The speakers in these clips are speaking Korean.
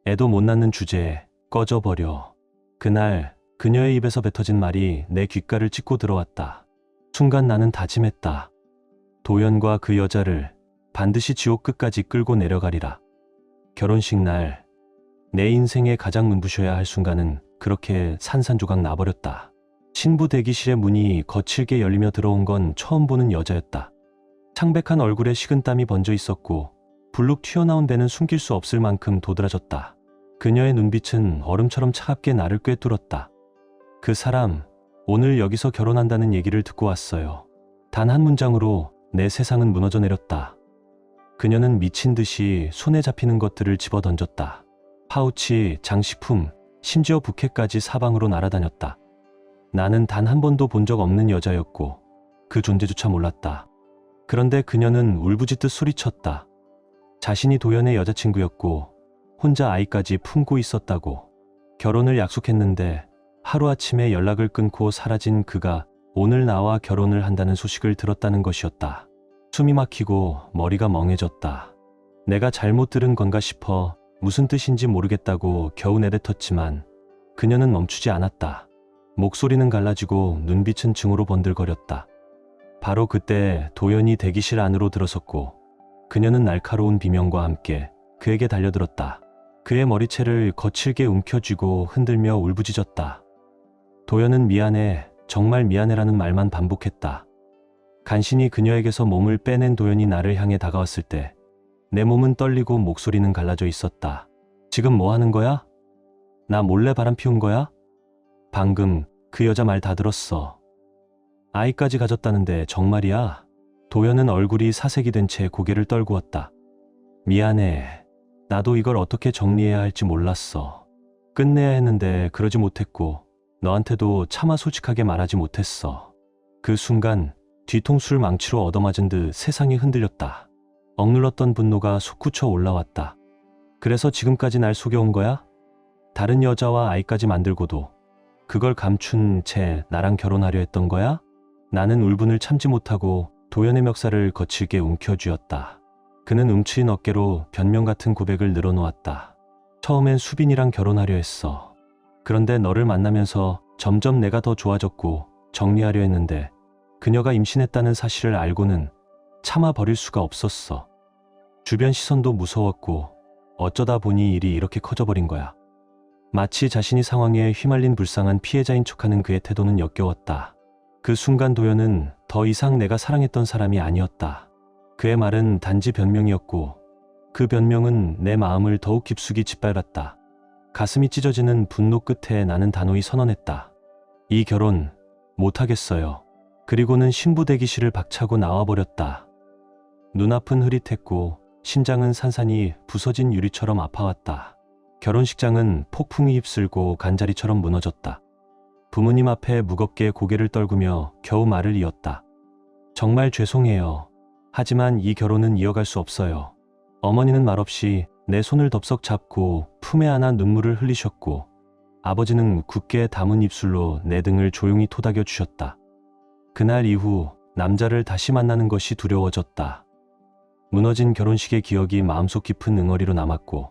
애도 못 낳는 주제에 꺼져버려. 그날 그녀의 입에서 뱉어진 말이 내 귓가를 찢고 들어왔다. 순간 나는 다짐했다. 도연과 그 여자를 반드시 지옥 끝까지 끌고 내려가리라. 결혼식 날 내 인생에 가장 눈부셔야 할 순간은 그렇게 산산조각 나버렸다. 신부 대기실의 문이 거칠게 열리며 들어온 건 처음 보는 여자였다. 창백한 얼굴에 식은땀이 번져 있었고 불룩 튀어나온 배는 숨길 수 없을 만큼 도드라졌다. 그녀의 눈빛은 얼음처럼 차갑게 나를 꿰뚫었다. 그 사람, 오늘 여기서 결혼한다는 얘기를 듣고 왔어요. 단 한 문장으로 내 세상은 무너져 내렸다. 그녀는 미친 듯이 손에 잡히는 것들을 집어 던졌다. 파우치, 장식품, 심지어 부케까지 사방으로 날아다녔다. 나는 단 한 번도 본 적 없는 여자였고 그 존재조차 몰랐다. 그런데 그녀는 울부짖듯 소리쳤다. 자신이 도연의 여자친구였고 혼자 아이까지 품고 있었다고. 결혼을 약속했는데 하루아침에 연락을 끊고 사라진 그가 오늘 나와 결혼을 한다는 소식을 들었다는 것이었다. 숨이 막히고 머리가 멍해졌다. 내가 잘못 들은 건가 싶어 무슨 뜻인지 모르겠다고 겨우 내뱉었지만 그녀는 멈추지 않았다. 목소리는 갈라지고 눈빛은 증오로 번들거렸다. 바로 그때 도연이 대기실 안으로 들어섰고 그녀는 날카로운 비명과 함께 그에게 달려들었다. 그의 머리채를 거칠게 움켜쥐고 흔들며 울부짖었다. 도연은 미안해, 정말 미안해라는 말만 반복했다. 간신히 그녀에게서 몸을 빼낸 도연이 나를 향해 다가왔을 때 내 몸은 떨리고 목소리는 갈라져 있었다. 지금 뭐 하는 거야? 나 몰래 바람 피운 거야? 방금 그 여자 말 다 들었어. 아이까지 가졌다는데 정말이야? 도연은 얼굴이 사색이 된 채 고개를 떨구었다. 미안해. 나도 이걸 어떻게 정리해야 할지 몰랐어. 끝내야 했는데 그러지 못했고 너한테도 차마 솔직하게 말하지 못했어. 그 순간 뒤통수를 망치로 얻어맞은 듯 세상이 흔들렸다. 억눌렀던 분노가 솟구쳐 올라왔다. 그래서 지금까지 날 속여온 거야? 다른 여자와 아이까지 만들고도 그걸 감춘 채 나랑 결혼하려 했던 거야? 나는 울분을 참지 못하고 도연의 멱살을 거칠게 움켜쥐었다. 그는 움츠린 어깨로 변명 같은 고백을 늘어놓았다. 처음엔 수빈이랑 결혼하려 했어. 그런데 너를 만나면서 점점 내가 더 좋아졌고 정리하려 했는데 그녀가 임신했다는 사실을 알고는 참아 버릴 수가 없었어. 주변 시선도 무서웠고 어쩌다 보니 일이 이렇게 커져버린 거야. 마치 자신이 상황에 휘말린 불쌍한 피해자인 척하는 그의 태도는 역겨웠다. 그 순간 도연은 더 이상 내가 사랑했던 사람이 아니었다. 그의 말은 단지 변명이었고 그 변명은 내 마음을 더욱 깊숙이 짓밟았다. 가슴이 찢어지는 분노 끝에 나는 단호히 선언했다. 이 결혼 못하겠어요. 그리고는 신부 대기실을 박차고 나와버렸다. 눈앞은 흐릿했고 심장은 산산이 부서진 유리처럼 아파왔다. 결혼식장은 폭풍이 휩쓸고 간자리처럼 무너졌다. 부모님 앞에 무겁게 고개를 떨구며 겨우 말을 이었다. 정말 죄송해요. 하지만 이 결혼은 이어갈 수 없어요. 어머니는 말없이 내 손을 덥석 잡고 품에 안아 눈물을 흘리셨고 아버지는 굳게 담은 입술로 내 등을 조용히 토닥여 주셨다. 그날 이후 남자를 다시 만나는 것이 두려워졌다. 무너진 결혼식의 기억이 마음속 깊은 응어리로 남았고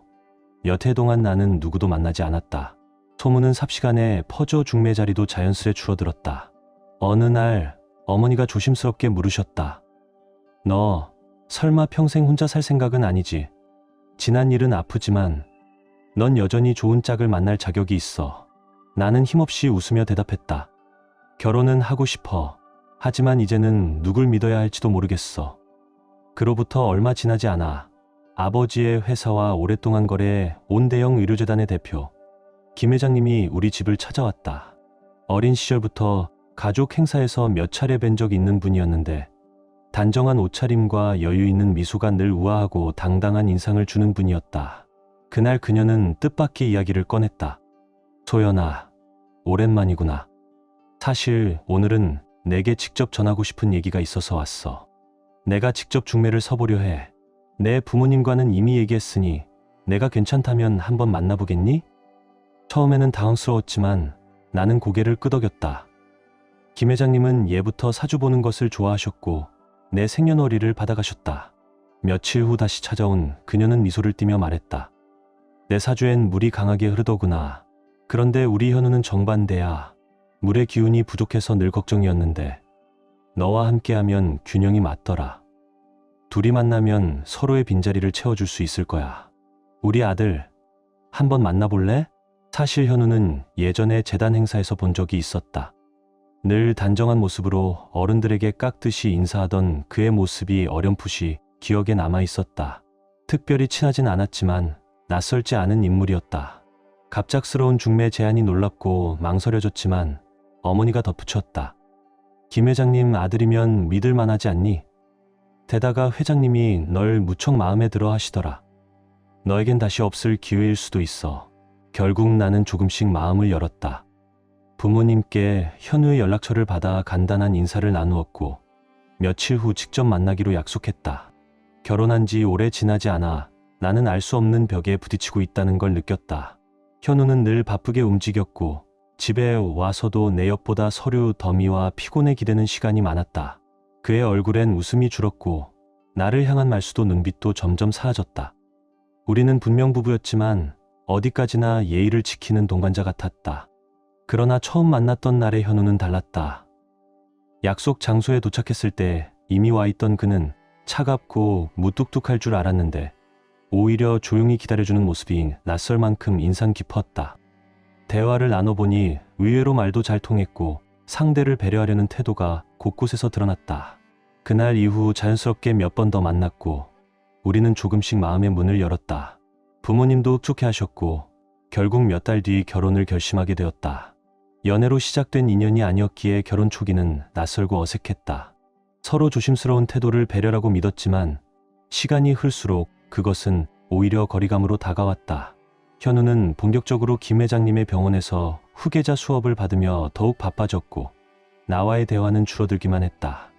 몇 해 동안 나는 누구도 만나지 않았다. 소문은 삽시간에 퍼져 중매 자리도 자연스레 줄어들었다. 어느 날 어머니가 조심스럽게 물으셨다. 너 설마 평생 혼자 살 생각은 아니지? 지난 일은 아프지만 넌 여전히 좋은 짝을 만날 자격이 있어. 나는 힘없이 웃으며 대답했다. 결혼은 하고 싶어. 하지만 이제는 누굴 믿어야 할지도 모르겠어. 그로부터 얼마 지나지 않아 아버지의 회사와 오랫동안 거래해 온 대형 의료재단의 대표 김 회장님이 우리 집을 찾아왔다. 어린 시절부터 가족 행사에서 몇 차례 뵌 적 있는 분이었는데 단정한 옷차림과 여유 있는 미소가 늘 우아하고 당당한 인상을 주는 분이었다. 그날 그녀는 뜻밖의 이야기를 꺼냈다. 소연아, 오랜만이구나. 사실 오늘은 내게 직접 전하고 싶은 얘기가 있어서 왔어. 내가 직접 중매를 서보려 해. 내 부모님과는 이미 얘기했으니 내가 괜찮다면 한번 만나보겠니? 처음에는 당황스러웠지만 나는 고개를 끄덕였다. 김 회장님은 예부터 사주 보는 것을 좋아하셨고 내 생년월일을 받아가셨다. 며칠 후 다시 찾아온 그녀는 미소를 띠며 말했다. 내 사주엔 물이 강하게 흐르더구나. 그런데 우리 현우는 정반대야. 물의 기운이 부족해서 늘 걱정이었는데 너와 함께하면 균형이 맞더라. 둘이 만나면 서로의 빈자리를 채워줄 수 있을 거야. 우리 아들 한번 만나볼래? 사실 현우는 예전에 재단 행사에서 본 적이 있었다. 늘 단정한 모습으로 어른들에게 깍듯이 인사하던 그의 모습이 어렴풋이 기억에 남아 있었다. 특별히 친하진 않았지만 낯설지 않은 인물이었다. 갑작스러운 중매 제안이 놀랍고 망설여졌지만 어머니가 덧붙였다. 김 회장님 아들이면 믿을 만하지 않니? 게다가 회장님이 널 무척 마음에 들어 하시더라. 너에겐 다시 없을 기회일 수도 있어. 결국 나는 조금씩 마음을 열었다. 부모님께 현우의 연락처를 받아 간단한 인사를 나누었고 며칠 후 직접 만나기로 약속했다. 결혼한 지 오래 지나지 않아 나는 알 수 없는 벽에 부딪히고 있다는 걸 느꼈다. 현우는 늘 바쁘게 움직였고 집에 와서도 내 옆보다 서류 더미와 피곤에 기대는 시간이 많았다. 그의 얼굴엔 웃음이 줄었고 나를 향한 말수도 눈빛도 점점 사라졌다. 우리는 분명 부부였지만 어디까지나 예의를 지키는 동반자 같았다. 그러나 처음 만났던 날의 현우는 달랐다. 약속 장소에 도착했을 때 이미 와 있던 그는 차갑고 무뚝뚝할 줄 알았는데 오히려 조용히 기다려주는 모습이 낯설 만큼 인상 깊었다. 대화를 나눠보니 의외로 말도 잘 통했고 상대를 배려하려는 태도가 곳곳에서 드러났다. 그날 이후 자연스럽게 몇 번 더 만났고 우리는 조금씩 마음의 문을 열었다. 부모님도 흡족해하셨고 결국 몇 달 뒤 결혼을 결심하게 되었다. 연애로 시작된 인연이 아니었기에 결혼 초기는 낯설고 어색했다. 서로 조심스러운 태도를 배려라고 믿었지만 시간이 흘수록 그것은 오히려 거리감으로 다가왔다. 현우는 본격적으로 김 회장님의 병원에서 후계자 수업을 받으며 더욱 바빠졌고 나와의 대화는 줄어들기만 했다.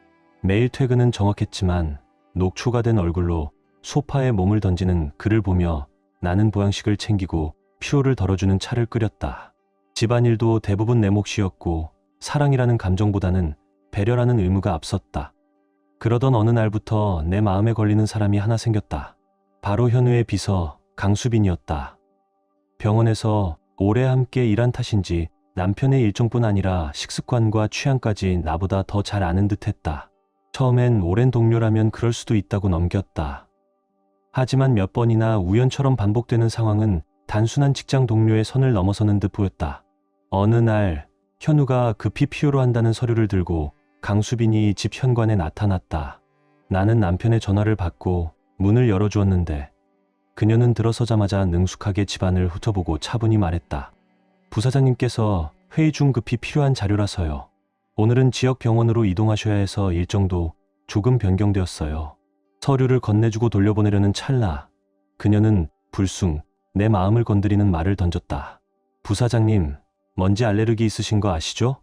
매일 퇴근은 정확했지만 녹초가 된 얼굴로 소파에 몸을 던지는 그를 보며 나는 보양식을 챙기고 피로를 덜어주는 차를 끓였다. 집안일도 대부분 내 몫이었고 사랑이라는 감정보다는 배려라는 의무가 앞섰다. 그러던 어느 날부터 내 마음에 걸리는 사람이 하나 생겼다. 바로 현우의 비서 강수빈이었다. 병원에서 오래 함께 일한 탓인지 남편의 일정뿐 아니라 식습관과 취향까지 나보다 더 잘 아는 듯했다. 처음엔 오랜 동료라면 그럴 수도 있다고 넘겼다. 하지만 몇 번이나 우연처럼 반복되는 상황은 단순한 직장 동료의 선을 넘어서는 듯 보였다. 어느 날 현우가 급히 필요로 한다는 서류를 들고 강수빈이 집 현관에 나타났다. 나는 남편의 전화를 받고 문을 열어주었는데 그녀는 들어서자마자 능숙하게 집안을 훑어보고 차분히 말했다. 부사장님께서 회의 중 급히 필요한 자료라서요. 오늘은 지역 병원으로 이동하셔야 해서 일정도 조금 변경되었어요. 서류를 건네주고 돌려보내려는 찰나 그녀는 불쑥 내 마음을 건드리는 말을 던졌다. 부사장님, 먼지 알레르기 있으신 거 아시죠?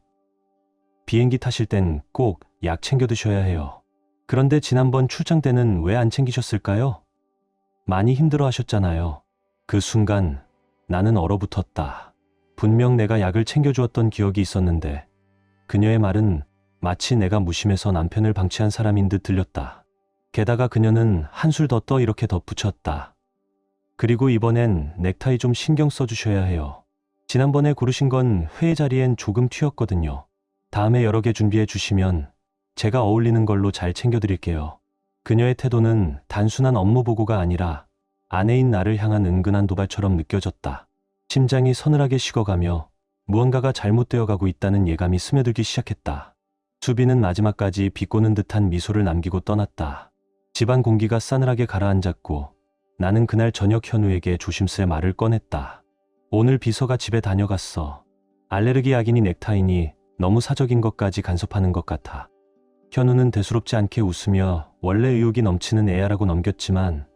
비행기 타실 땐 꼭 약 챙겨 드셔야 해요. 그런데 지난번 출장 때는 왜 안 챙기셨을까요? 많이 힘들어 하셨잖아요. 그 순간 나는 얼어붙었다. 분명 내가 약을 챙겨주었던 기억이 있었는데 그녀의 말은 마치 내가 무심해서 남편을 방치한 사람인 듯 들렸다. 게다가 그녀는 한술 더 떠 이렇게 덧붙였다. 그리고 이번엔 넥타이 좀 신경 써주셔야 해요. 지난번에 고르신 건 회의 자리엔 조금 튀었거든요. 다음에 여러 개 준비해 주시면 제가 어울리는 걸로 잘 챙겨드릴게요. 그녀의 태도는 단순한 업무 보고가 아니라 아내인 나를 향한 은근한 도발처럼 느껴졌다. 심장이 서늘하게 식어가며 무언가가 잘못되어 가고 있다는 예감이 스며들기 시작했다. 수빈은 마지막까지 비꼬는 듯한 미소를 남기고 떠났다. 집안 공기가 싸늘하게 가라앉았고 나는 그날 저녁 현우에게 조심스레 말을 꺼냈다. 오늘 비서가 집에 다녀갔어. 알레르기 약이니 넥타이니 너무 사적인 것까지 간섭하는 것 같아. 현우는 대수롭지 않게 웃으며 원래 의욕이 넘치는 애야라고 넘겼지만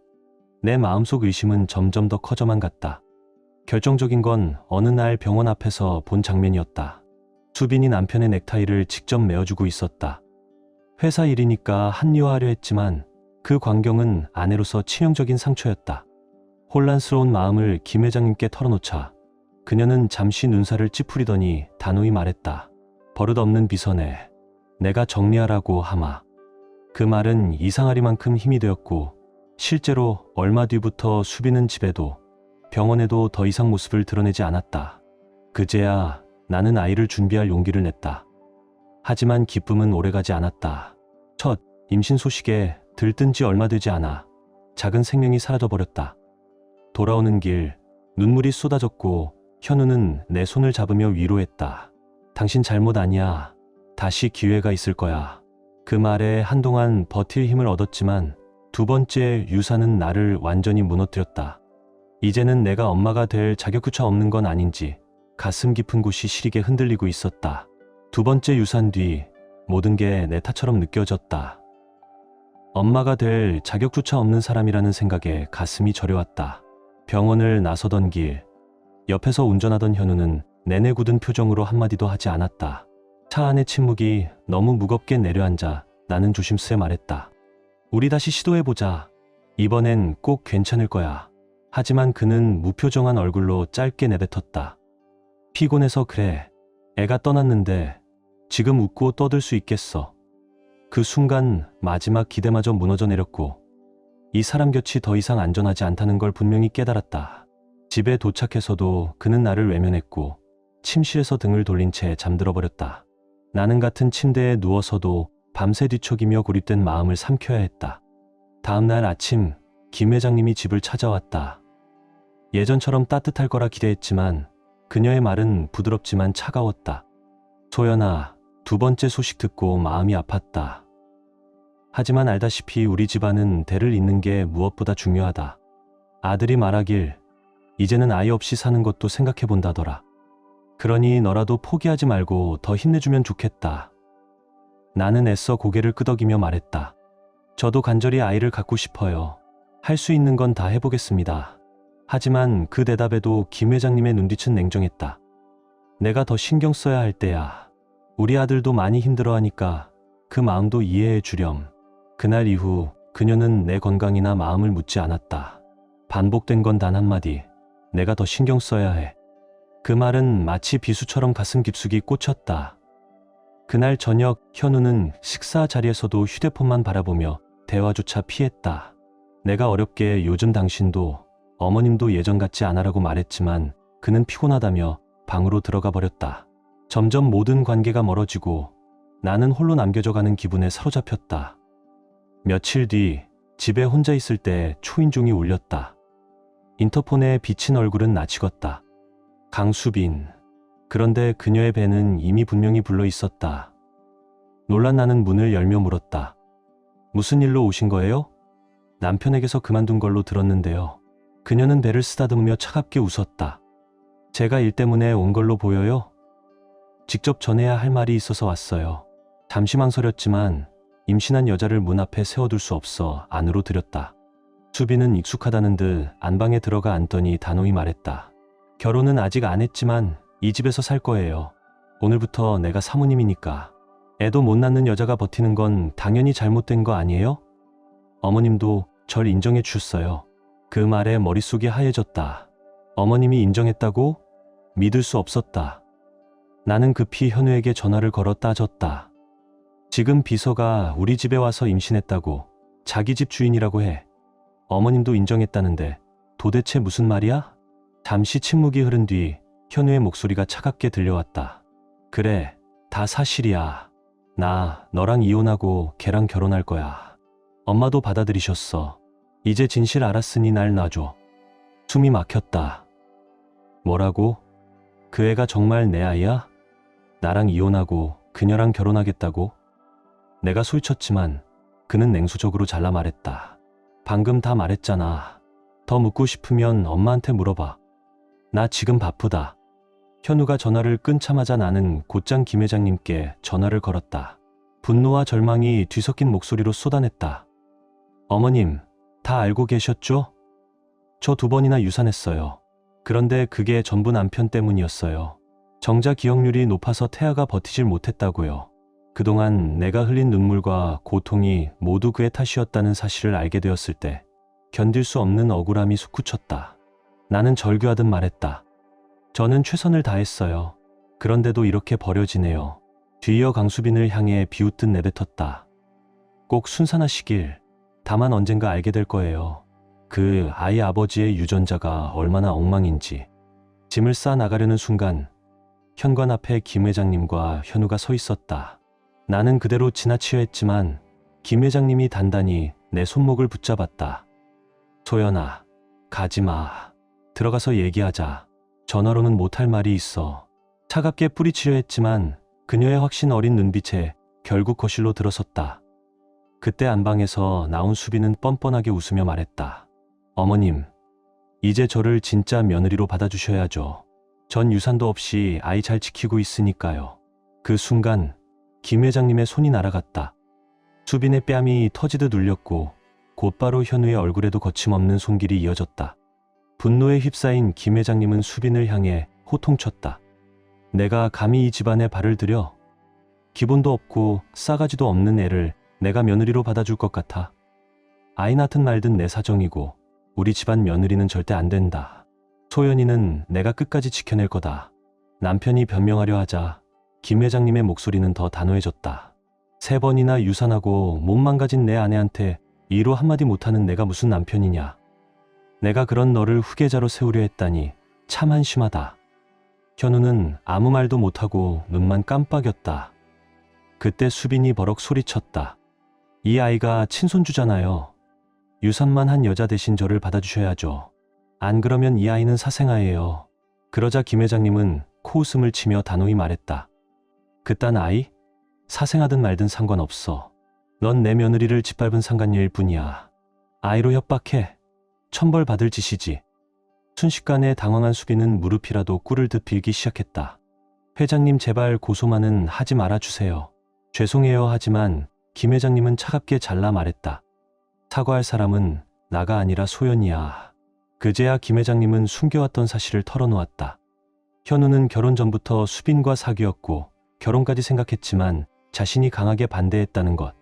내 마음속 의심은 점점 더 커져만 갔다. 결정적인 건 어느 날 병원 앞에서 본 장면이었다. 수빈이 남편의 넥타이를 직접 메어주고 있었다. 회사 일이니까 합리화하려 했지만 그 광경은 아내로서 치명적인 상처였다. 혼란스러운 마음을 김 회장님께 털어놓자 그녀는 잠시 눈살을 찌푸리더니 단호히 말했다. 버릇없는 비서네. 내가 정리하라고 하마. 그 말은 이상하리만큼 힘이 되었고 실제로 얼마 뒤부터 수빈은 집에도 병원에도 더 이상 모습을 드러내지 않았다. 그제야 나는 아이를 준비할 용기를 냈다. 하지만 기쁨은 오래가지 않았다. 첫 임신 소식에 들뜬 지 얼마 되지 않아 작은 생명이 사라져버렸다. 돌아오는 길 눈물이 쏟아졌고 현우는 내 손을 잡으며 위로했다. 당신 잘못 아니야. 다시 기회가 있을 거야. 그 말에 한동안 버틸 힘을 얻었지만 두 번째 유산은 나를 완전히 무너뜨렸다. 이제는 내가 엄마가 될 자격조차 없는 건 아닌지 가슴 깊은 곳이 시리게 흔들리고 있었다. 두 번째 유산 뒤 모든 게 내 탓처럼 느껴졌다. 엄마가 될 자격조차 없는 사람이라는 생각에 가슴이 저려왔다. 병원을 나서던 길, 옆에서 운전하던 현우는 내내 굳은 표정으로 한마디도 하지 않았다. 차 안의 침묵이 너무 무겁게 내려앉아 나는 조심스레 말했다. 우리 다시 시도해보자. 이번엔 꼭 괜찮을 거야. 하지만 그는 무표정한 얼굴로 짧게 내뱉었다. 피곤해서 그래. 애가 떠났는데 지금 웃고 떠들 수 있겠어. 그 순간 마지막 기대마저 무너져 내렸고 이 사람 곁이 더 이상 안전하지 않다는 걸 분명히 깨달았다. 집에 도착해서도 그는 나를 외면했고 침실에서 등을 돌린 채 잠들어 버렸다. 나는 같은 침대에 누워서도 밤새 뒤척이며 고립된 마음을 삼켜야 했다. 다음 날 아침 김 회장님이 집을 찾아왔다. 예전처럼 따뜻할 거라 기대했지만 그녀의 말은 부드럽지만 차가웠다. 소연아, 두 번째 소식 듣고 마음이 아팠다. 하지만 알다시피 우리 집안은 대를 잇는 게 무엇보다 중요하다. 아들이 말하길 이제는 아이 없이 사는 것도 생각해 본다더라. 그러니 너라도 포기하지 말고 더 힘내주면 좋겠다. 나는 애써 고개를 끄덕이며 말했다. 저도 간절히 아이를 갖고 싶어요. 할 수 있는 건 다 해보겠습니다. 하지만 그 대답에도 김 회장님의 눈빛은 냉정했다. 내가 더 신경 써야 할 때야. 우리 아들도 많이 힘들어하니까 그 마음도 이해해 주렴. 그날 이후 그녀는 내 건강이나 마음을 묻지 않았다. 반복된 건 단 한마디. 내가 더 신경 써야 해. 그 말은 마치 비수처럼 가슴 깊숙이 꽂혔다. 그날 저녁 현우는 식사 자리에서도 휴대폰만 바라보며 대화조차 피했다. 내가 어렵게 요즘 당신도 어머님도 예전 같지 않아라고 말했지만 그는 피곤하다며 방으로 들어가 버렸다. 점점 모든 관계가 멀어지고 나는 홀로 남겨져가는 기분에 사로잡혔다. 며칠 뒤 집에 혼자 있을 때 초인종이 울렸다. 인터폰에 비친 얼굴은 낯익었다. 강수빈. 그런데 그녀의 배는 이미 분명히 불러 있었다. 놀란 나는 문을 열며 물었다. 무슨 일로 오신 거예요? 남편에게서 그만둔 걸로 들었는데요. 그녀는 배를 쓰다듬으며 차갑게 웃었다. 제가 일 때문에 온 걸로 보여요? 직접 전해야 할 말이 있어서 왔어요. 잠시 망설였지만 임신한 여자를 문 앞에 세워둘 수 없어 안으로 들였다. 수빈은 익숙하다는 듯 안방에 들어가 앉더니 단호히 말했다. 결혼은 아직 안 했지만 이 집에서 살 거예요. 오늘부터 내가 사모님이니까. 애도 못 낳는 여자가 버티는 건 당연히 잘못된 거 아니에요? 어머님도 절 인정해 주셨어요. 그 말에 머릿속이 하얘졌다. 어머님이 인정했다고? 믿을 수 없었다. 나는 급히 현우에게 전화를 걸어 따졌다. 지금 비서가 우리 집에 와서 임신했다고. 자기 집 주인이라고 해. 어머님도 인정했다는데 도대체 무슨 말이야? 잠시 침묵이 흐른 뒤 현우의 목소리가 차갑게 들려왔다. 그래, 다 사실이야. 나 너랑 이혼하고 걔랑 결혼할 거야. 엄마도 받아들이셨어. 이제 진실 알았으니 날 놔줘. 숨이 막혔다. 뭐라고? 그 애가 정말 내 아이야? 나랑 이혼하고 그녀랑 결혼하겠다고? 내가 소리쳤지만 그는 냉소적으로 잘라 말했다. 방금 다 말했잖아. 더 묻고 싶으면 엄마한테 물어봐. 나 지금 바쁘다. 현우가 전화를 끊자마자 나는 곧장 김 회장님께 전화를 걸었다. 분노와 절망이 뒤섞인 목소리로 쏟아냈다. 어머님, 다 알고 계셨죠? 저 2번이나 유산했어요. 그런데 그게 전부 남편 때문이었어요. 정자 기억률이 높아서 태아가 버티질 못했다고요. 그동안 내가 흘린 눈물과 고통이 모두 그의 탓이었다는 사실을 알게 되었을 때 견딜 수 없는 억울함이 솟구쳤다. 나는 절규하듯 말했다. 저는 최선을 다했어요. 그런데도 이렇게 버려지네요. 뒤이어 강수빈을 향해 비웃듯 내뱉었다. 꼭 순산하시길. 다만 언젠가 알게 될 거예요. 그 아이 아버지의 유전자가 얼마나 엉망인지. 짐을 싸 나가려는 순간 현관 앞에 김 회장님과 현우가 서 있었다. 나는 그대로 지나치려 했지만 김 회장님이 단단히 내 손목을 붙잡았다. 소연아, 가지마. 들어가서 얘기하자. 전화로는 못할 말이 있어. 차갑게 뿌리치려 했지만 그녀의 확신 어린 눈빛에 결국 거실로 들어섰다. 그때 안방에서 나온 수빈은 뻔뻔하게 웃으며 말했다. 어머님, 이제 저를 진짜 며느리로 받아주셔야죠. 전 유산도 없이 아이 잘 지키고 있으니까요. 그 순간 김 회장님의 손이 날아갔다. 수빈의 뺨이 터지듯 울렸고 곧바로 현우의 얼굴에도 거침없는 손길이 이어졌다. 분노에 휩싸인 김 회장님은 수빈을 향해 호통쳤다. 내가 감히 이 집안에 발을 들여? 기본도 없고 싸가지도 없는 애를 내가 며느리로 받아줄 것 같아. 아이 낳든 말든 내 사정이고 우리 집안 며느리는 절대 안 된다. 소연이는 내가 끝까지 지켜낼 거다. 남편이 변명하려 하자 김 회장님의 목소리는 더 단호해졌다. 3번이나 유산하고 몸 망가진 내 아내한테 이로 한마디 못하는 내가 무슨 남편이냐. 내가 그런 너를 후계자로 세우려 했다니 참 한심하다. 현우는 아무 말도 못하고 눈만 깜빡였다. 그때 수빈이 버럭 소리쳤다. 이 아이가 친손주잖아요. 유산만 한 여자 대신 저를 받아주셔야죠. 안 그러면 이 아이는 사생아예요. 그러자 김 회장님은 코웃음을 치며 단호히 말했다. 그딴 아이? 사생하든 말든 상관없어. 넌 내 며느리를 짓밟은 상간녀일 뿐이야. 아이로 협박해. 천벌 받을 짓이지. 순식간에 당황한 수빈은 무릎이라도 꿇을 듯 빌기 시작했다. 회장님 제발 고소만은 하지 말아주세요. 죄송해요 하지만 김 회장님은 차갑게 잘라 말했다. 사과할 사람은 나가 아니라 소연이야. 그제야 김 회장님은 숨겨왔던 사실을 털어놓았다. 현우는 결혼 전부터 수빈과 사귀었고 결혼까지 생각했지만 자신이 강하게 반대했다는 것.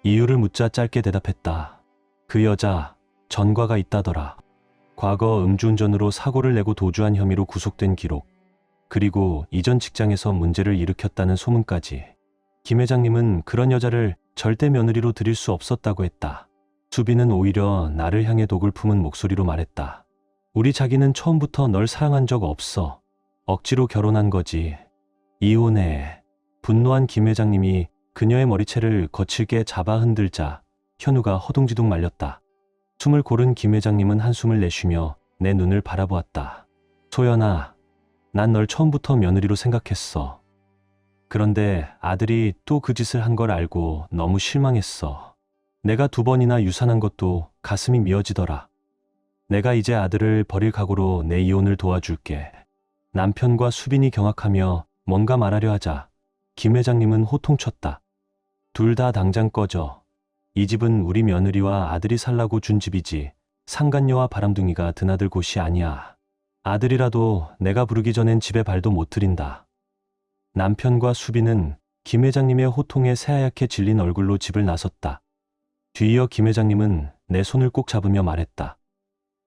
이유를 묻자 짧게 대답했다. 그 여자 전과가 있다더라. 과거 음주운전으로 사고를 내고 도주한 혐의로 구속된 기록. 그리고 이전 직장에서 문제를 일으켰다는 소문까지. 김 회장님은 그런 여자를 절대 며느리로 들일 수 없었다고 했다. 수빈은 오히려 나를 향해 독을 품은 목소리로 말했다. 우리 자기는 처음부터 널 사랑한 적 없어. 억지로 결혼한 거지. 이혼해. 분노한 김 회장님이 그녀의 머리채를 거칠게 잡아 흔들자 현우가 허둥지둥 말렸다. 숨을 고른 김 회장님은 한숨을 내쉬며 내 눈을 바라보았다. 소연아, 난 널 처음부터 며느리로 생각했어. 그런데 아들이 또 그 짓을 한 걸 알고 너무 실망했어. 내가 2번이나 유산한 것도 가슴이 미어지더라. 내가 이제 아들을 버릴 각오로 내 이혼을 도와줄게. 남편과 수빈이 경악하며 뭔가 말하려 하자 김 회장님은 호통쳤다. 둘 다 당장 꺼져. 이 집은 우리 며느리와 아들이 살라고 준 집이지 상간녀와 바람둥이가 드나들 곳이 아니야. 아들이라도 내가 부르기 전엔 집에 발도 못 들인다. 남편과 수빈은 김 회장님의 호통에 새하얗게 질린 얼굴로 집을 나섰다. 뒤이어 김 회장님은 내 손을 꼭 잡으며 말했다.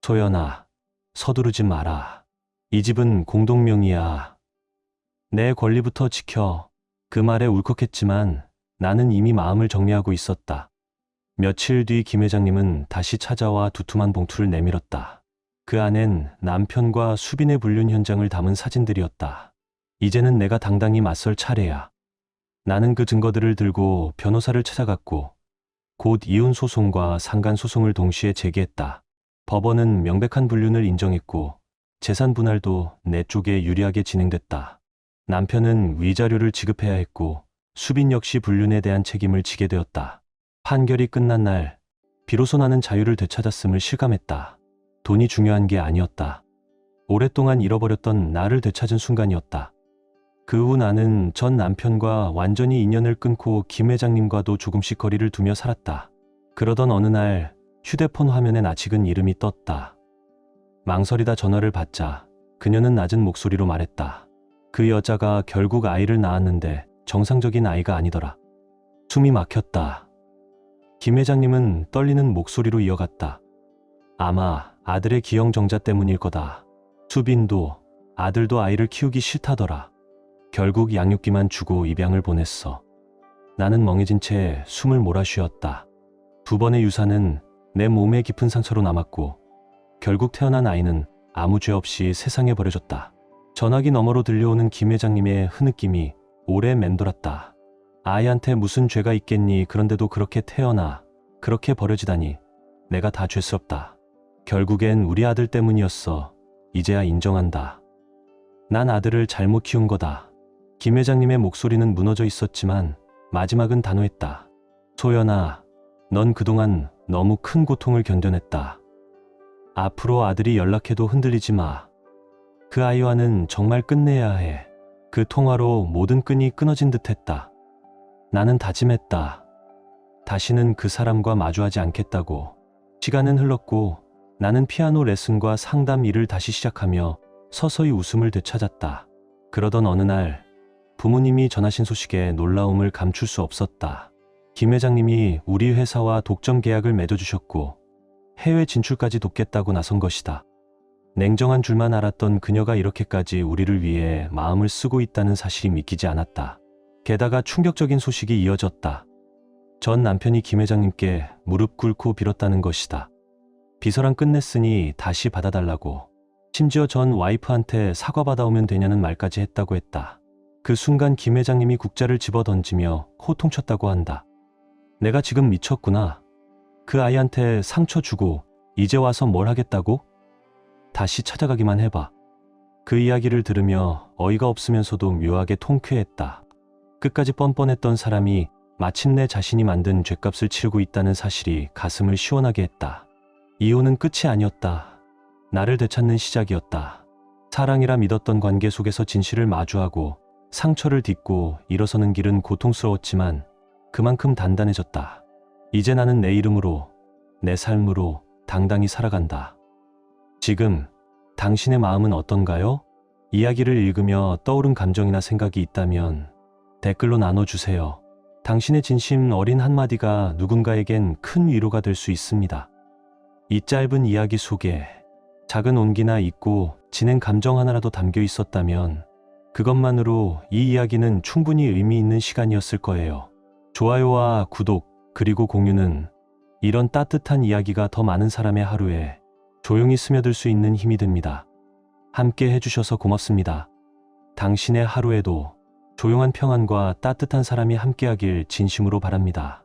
소연아, 서두르지 마라. 이 집은 공동명의야. 내 권리부터 지켜. 그 말에 울컥했지만 나는 이미 마음을 정리하고 있었다. 며칠 뒤 김 회장님은 다시 찾아와 두툼한 봉투를 내밀었다. 그 안엔 남편과 수빈의 불륜 현장을 담은 사진들이었다. 이제는 내가 당당히 맞설 차례야. 나는 그 증거들을 들고 변호사를 찾아갔고 곧 이혼 소송과 상간 소송을 동시에 제기했다. 법원은 명백한 불륜을 인정했고 재산 분할도 내 쪽에 유리하게 진행됐다. 남편은 위자료를 지급해야 했고 수빈 역시 불륜에 대한 책임을 지게 되었다. 판결이 끝난 날 비로소 나는 자유를 되찾았음을 실감했다. 돈이 중요한 게 아니었다. 오랫동안 잃어버렸던 나를 되찾은 순간이었다. 그 후 나는 전 남편과 완전히 인연을 끊고 김 회장님과도 조금씩 거리를 두며 살았다. 그러던 어느 날 휴대폰 화면에 낯익은 이름이 떴다. 망설이다 전화를 받자 그녀는 낮은 목소리로 말했다. 그 여자가 결국 아이를 낳았는데 정상적인 아이가 아니더라. 숨이 막혔다. 김 회장님은 떨리는 목소리로 이어갔다. 아마 아들의 기형정자 때문일 거다. 수빈도 아들도 아이를 키우기 싫다더라. 결국 양육기만 주고 입양을 보냈어. 나는 멍해진 채 숨을 몰아쉬었다. 2번의 유산은 내 몸에 깊은 상처로 남았고 결국 태어난 아이는 아무 죄 없이 세상에 버려졌다. 전화기 너머로 들려오는 김 회장님의 흐느낌이 오래 맴돌았다. 아이한테 무슨 죄가 있겠니? 그런데도 그렇게 태어나 그렇게 버려지다니 내가 다 죄스럽다. 결국엔 우리 아들 때문이었어. 이제야 인정한다. 난 아들을 잘못 키운 거다. 김 회장님의 목소리는 무너져 있었지만 마지막은 단호했다. 소연아, 넌 그동안 너무 큰 고통을 견뎌냈다. 앞으로 아들이 연락해도 흔들리지 마. 그 아이와는 정말 끝내야 해. 그 통화로 모든 끈이 끊어진 듯했다. 나는 다짐했다. 다시는 그 사람과 마주하지 않겠다고. 시간은 흘렀고 나는 피아노 레슨과 상담 일을 다시 시작하며 서서히 웃음을 되찾았다. 그러던 어느 날 부모님이 전하신 소식에 놀라움을 감출 수 없었다. 김 회장님이 우리 회사와 독점 계약을 맺어주셨고 해외 진출까지 돕겠다고 나선 것이다. 냉정한 줄만 알았던 그녀가 이렇게까지 우리를 위해 마음을 쓰고 있다는 사실이 믿기지 않았다. 게다가 충격적인 소식이 이어졌다. 전 남편이 김 회장님께 무릎 꿇고 빌었다는 것이다. 비서랑 끝냈으니 다시 받아달라고. 심지어 전 와이프한테 사과받아오면 되냐는 말까지 했다고 했다. 그 순간 김 회장님이 국자를 집어 던지며 호통쳤다고 한다. 내가 지금 미쳤구나. 그 아이한테 상처 주고 이제 와서 뭘 하겠다고? 다시 찾아가기만 해봐. 그 이야기를 들으며 어이가 없으면서도 묘하게 통쾌했다. 끝까지 뻔뻔했던 사람이 마침내 자신이 만든 죗값을 치르고 있다는 사실이 가슴을 시원하게 했다. 이혼은 끝이 아니었다. 나를 되찾는 시작이었다. 사랑이라 믿었던 관계 속에서 진실을 마주하고 상처를 딛고 일어서는 길은 고통스러웠지만 그만큼 단단해졌다. 이제 나는 내 이름으로, 내 삶으로 당당히 살아간다. 지금 당신의 마음은 어떤가요? 이야기를 읽으며 떠오른 감정이나 생각이 있다면 댓글로 나눠주세요. 당신의 진심 어린 한마디가 누군가에겐 큰 위로가 될 수 있습니다. 이 짧은 이야기 속에 작은 온기나 잊고 지낸 감정 하나라도 담겨 있었다면 그것만으로 이 이야기는 충분히 의미 있는 시간이었을 거예요. 좋아요와 구독 그리고 공유는 이런 따뜻한 이야기가 더 많은 사람의 하루에 조용히 스며들 수 있는 힘이 됩니다. 함께 해주셔서 고맙습니다. 당신의 하루에도 조용한 평안과 따뜻한 사람이 함께하길 진심으로 바랍니다.